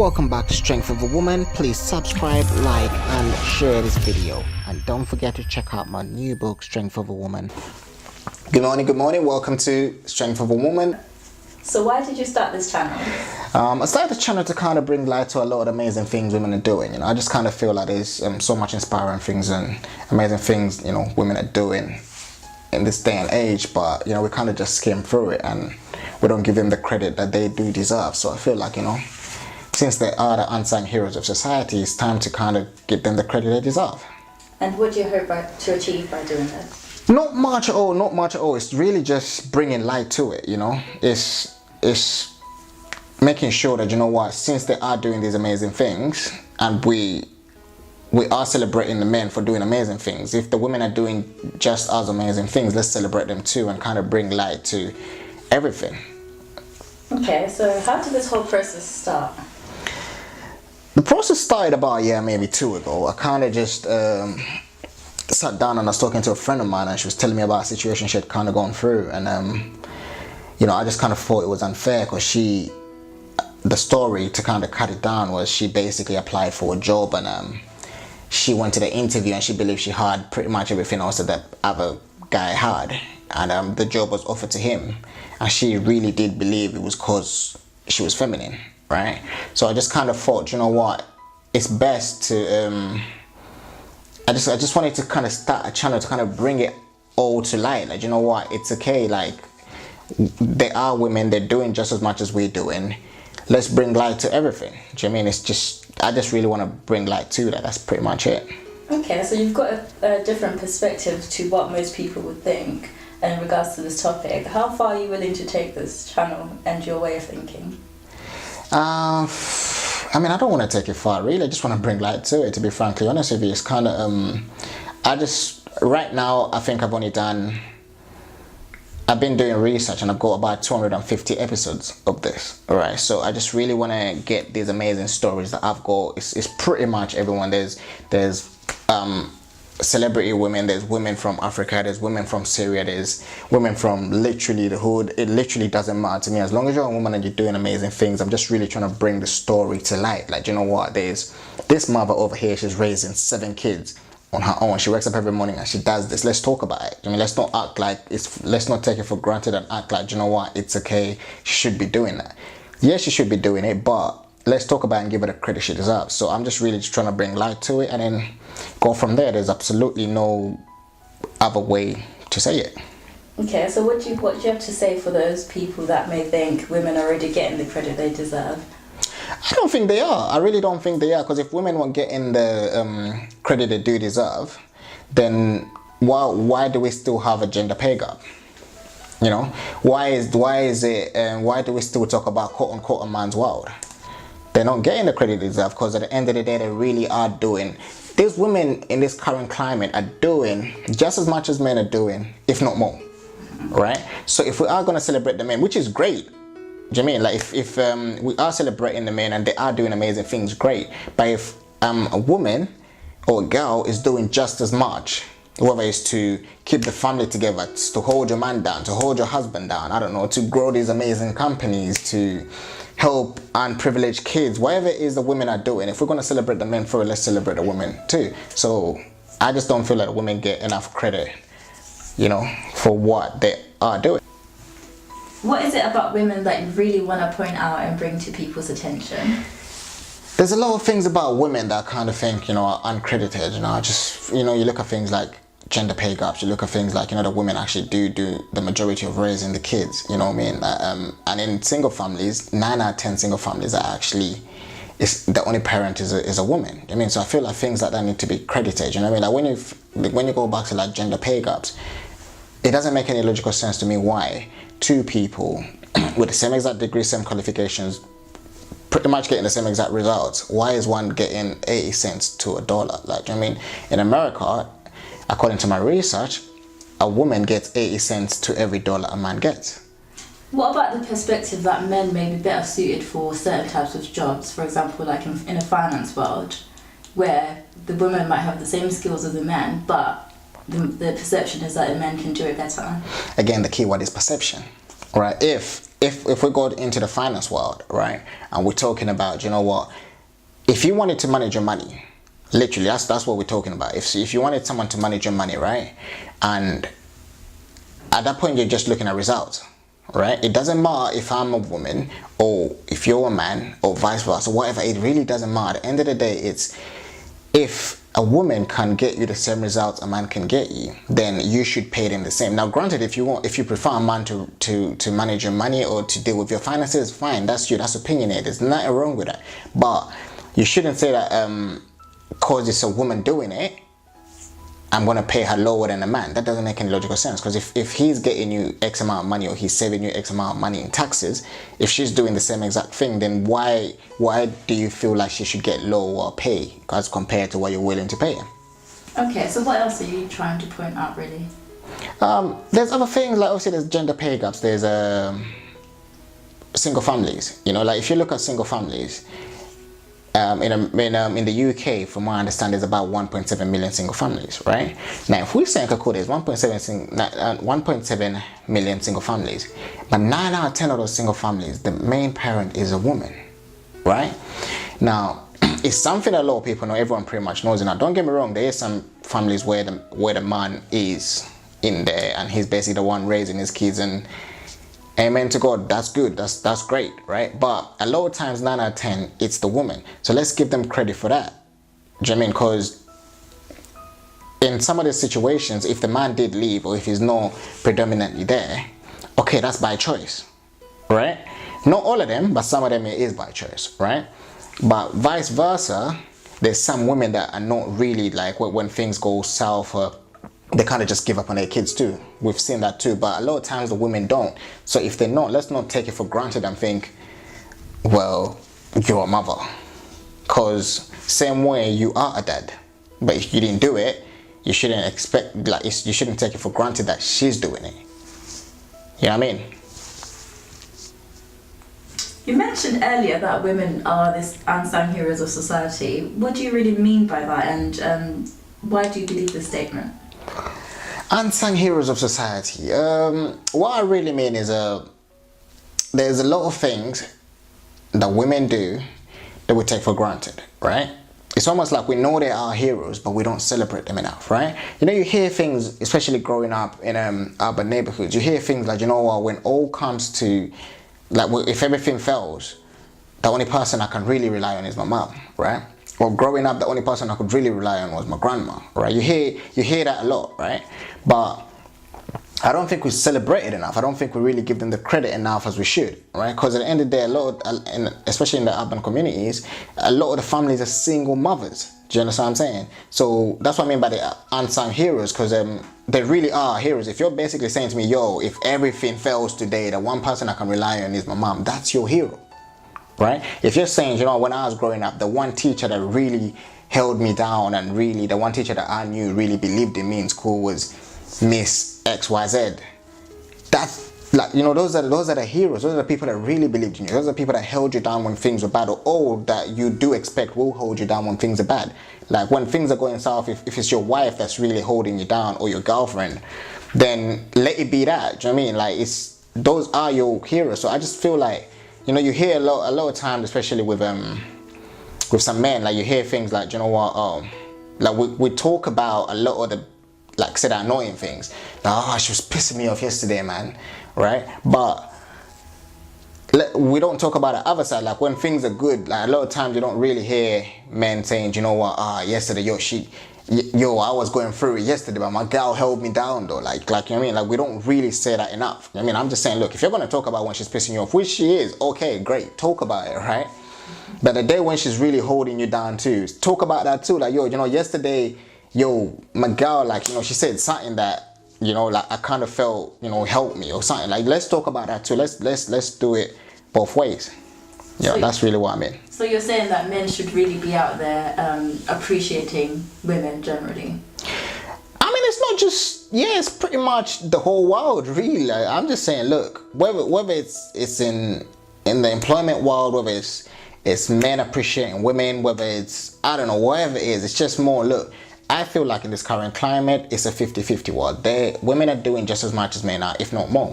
Welcome back to Strength of a Woman. Please subscribe, like and share this video, and don't forget to check out my new book, Strength of a Woman. Good morning. Welcome to Strength of a Woman. So why did you start this channel? I started the channel to kind of bring light to a lot of amazing things women are doing. I just kind of feel like there's so much inspiring things and amazing things women are doing in this day and age, but we kind of just skim through it and we don't give them the credit that they do deserve. So I feel like since they are the unsung heroes of society, it's time to kind of give them the credit they deserve. And what do you hope to achieve by doing this? Not much at all. It's really just bringing light to it. It's making sure that since they are doing these amazing things, and we are celebrating the men for doing amazing things. If the women are doing just as amazing things, let's celebrate them too and kind of bring light to everything. Okay, so how did this whole process start? The process started about maybe 2 ago. I kind of just sat down and I was talking to a friend of mine, and she was telling me about a situation she had kind of gone through, and I just kind of thought it was unfair because the story, to kind of cut it down, was she basically applied for a job and she went to the interview and she believed she had pretty much everything else that the other guy had, and the job was offered to him, and she really did believe it was because she was feminine, right? So I just kind of thought, it's best to I just wanted to kind of start a channel to kind of bring it all to light. Like, it's okay, like they are women, they're doing just as much as we're doing. Let's bring light to everything. Do you know what I mean? I just really want to bring light to that. That's pretty much it. Okay, so you've got a different perspective to what most people would think in regards to this topic. How far are you willing to take this channel and your way of thinking? I don't want to take it far, really. I just want to bring light to it, to be frankly honest with you. It's kind of, right now, I think I've been doing research and I've got about 250 episodes of this, alright? So I just really want to get these amazing stories that I've got. It's pretty much everyone. There's celebrity women, there's women from Africa, there's women from Syria, there's women from literally the hood. It literally doesn't matter to me. As long as you're a woman and you're doing amazing things, I'm just really trying to bring the story to light. Like, there's this mother over here, she's raising 7 kids on her own. She wakes up every morning and she does this. Let's talk about it. Let's not act like let's not take it for granted and act like, it's okay, she should be doing that. Yes, she should be doing it, but let's talk about it and give her the credit she deserves. So I'm just really just trying to bring light to it and then go from there. There's absolutely no other way to say it. Okay, so what do you have to say for those people that may think women are already getting the credit they deserve? I don't think they are. I really don't think they are, because if women weren't getting the credit they do deserve, then why do we still have a gender pay gap? Why do we still talk about quote unquote a man's world? They're not getting the credit they deserve, because at the end of the day, they really are doing. These women in this current climate are doing just as much as men are doing, if not more, right? So if we are going to celebrate the men, which is great, do you mean, like, if we are celebrating the men and they are doing amazing things, great. But if a woman or a girl is doing just as much, whether it's to keep the family together, to hold your man down, to hold your husband down, I don't know, to grow these amazing companies, to help unprivileged kids, whatever it is the women are doing, if we're going to celebrate the men for it, let's celebrate the women too. So I just don't feel like women get enough credit, for what they are doing. What is it about women that you really want to point out and bring to people's attention? There's a lot of things about women that I kind of think, are uncredited. You look at things like gender pay gaps, you look at things like, the women actually do the majority of raising the kids, and in single families, 9 out of 10 single families are actually, the only parent is a woman. So I feel like things like that need to be credited, like when you go back to like gender pay gaps, it doesn't make any logical sense to me why 2 people with the same exact degree, same qualifications, pretty much getting the same exact results, why is one getting 80 cents to $1? Like, in America, according to my research, a woman gets 80 cents to every dollar a man gets. What about the perspective that men may be better suited for certain types of jobs, for example, like in a finance world, where the women might have the same skills as the men, but the perception is that the men can do it better? Again, the key word is perception. Right? If if we go into the finance world, right, and we're talking about, you know what, if you wanted to manage your money, literally, that's what we're talking about. If you wanted someone to manage your money, right, and at that point you're just looking at results, right? It doesn't matter if I'm a woman or if you're a man or vice versa, whatever. It really doesn't matter. At the end of the day, it's if a woman can get you the same results a man can get you, then you should pay them the same. Now, granted, if you prefer a man to manage your money or to deal with your finances, fine, that's you, that's opinionated. There's nothing wrong with that. But you shouldn't say that because it's a woman doing it, I'm going to pay her lower than a man. That doesn't make any logical sense, because if he's getting you X amount of money or he's saving you X amount of money in taxes, if she's doing the same exact thing, then why do you feel like she should get lower pay as compared to what you're willing to pay? Okay, so what else are you trying to point out, really? There's other things, like obviously there's gender pay gaps. There's single families. You know, like if you look at single families, in the UK, from what I understand, there's about 1.7 million single families, right? Now, if we say there's 1.7 million single families, but 9 out of 10 of those single families, the main parent is a woman, right? Now, it's something that a lot of people know, everyone pretty much knows. Now, don't get me wrong, there is some families where the man is in there and he's basically the one raising his kids, and amen to God, that's good, that's great, right? But a lot of times, 9 out of 10, it's the woman. So let's give them credit for that. Do you know what I mean? Because in some of the situations, if the man did leave or if he's not predominantly there, okay, that's by choice, right? Not all of them, but some of them it is by choice, right? But vice versa, there's some women that are not really, like, when things go south, they kind of just give up on their kids too. We've seen that too, but a lot of times the women don't. So if they're not, let's not take it for granted and think, well, you're a mother. Because same way you are a dad, but if you didn't do it, you shouldn't expect, like, you shouldn't take it for granted that she's doing it. You know what I mean? You mentioned earlier that women are this unsung heroes of society. What do you really mean by that, and why do you believe this statement? Unsung heroes of society. What I really mean is there's a lot of things that women do that we take for granted, right? It's almost like we know they are heroes, but we don't celebrate them enough, right? You know, you hear things, especially growing up in urban neighborhoods, you hear things like, you know what, when all comes to, like, if everything fails, the only person I can really rely on is my mom, right? Well, growing up, the only person I could really rely on was my grandma, right? You hear that a lot, right? But I don't think we celebrate it enough. I don't think we really give them the credit enough as we should, right? Because at the end of the day, especially in the urban communities, a lot of the families are single mothers. Do you understand what I'm saying? So that's what I mean by the unsung heroes, because they really are heroes. If you're basically saying to me, yo, if everything fails today, the one person I can rely on is my mom, that's your hero. Right? If you're saying, you know, when I was growing up, the one teacher that really held me down and really, the one teacher that I knew really believed in me in school was Miss XYZ. That's like, you know, those are the heroes. Those are the people that really believed in you. Those are the people that held you down when things were bad, or that you do expect will hold you down when things are bad. Like when things are going south, if it's your wife that's really holding you down, or your girlfriend, then let it be that. Do you know what I mean? Like, those are your heroes. So I just feel like, you know, you hear a lot of times, especially with some men, like you hear things like, you know what, like we talk about a lot of the, like, say, the annoying things. Like, oh, she was pissing me off yesterday, man, right? But we don't talk about the other side. Like when things are good, like a lot of times you don't really hear men saying, you know what, yesterday, I was going through it yesterday, but my girl held me down though. Like, you know what I mean? Like, we don't really say that enough. I mean, I'm just saying, look, if you're going to talk about when she's pissing you off, which she is, okay, great, talk about it, right? But the day when she's really holding you down too, talk about that too. Like, yo, you know, yesterday, my girl, like, you know, she said something that, you know, like I kind of felt, you know, helped me or something. Like, let's talk about that too. Let's do it both ways. Yeah, so that's really what I mean. So you're saying that men should really be out there appreciating women generally? I mean, it's not just, it's pretty much the whole world, really. Like, I'm just saying, look, whether it's in the employment world, whether it's men appreciating women, whether it's, I don't know, whatever it is, it's just more, look, I feel like in this current climate, it's a 50-50 world. Women are doing just as much as men are, if not more.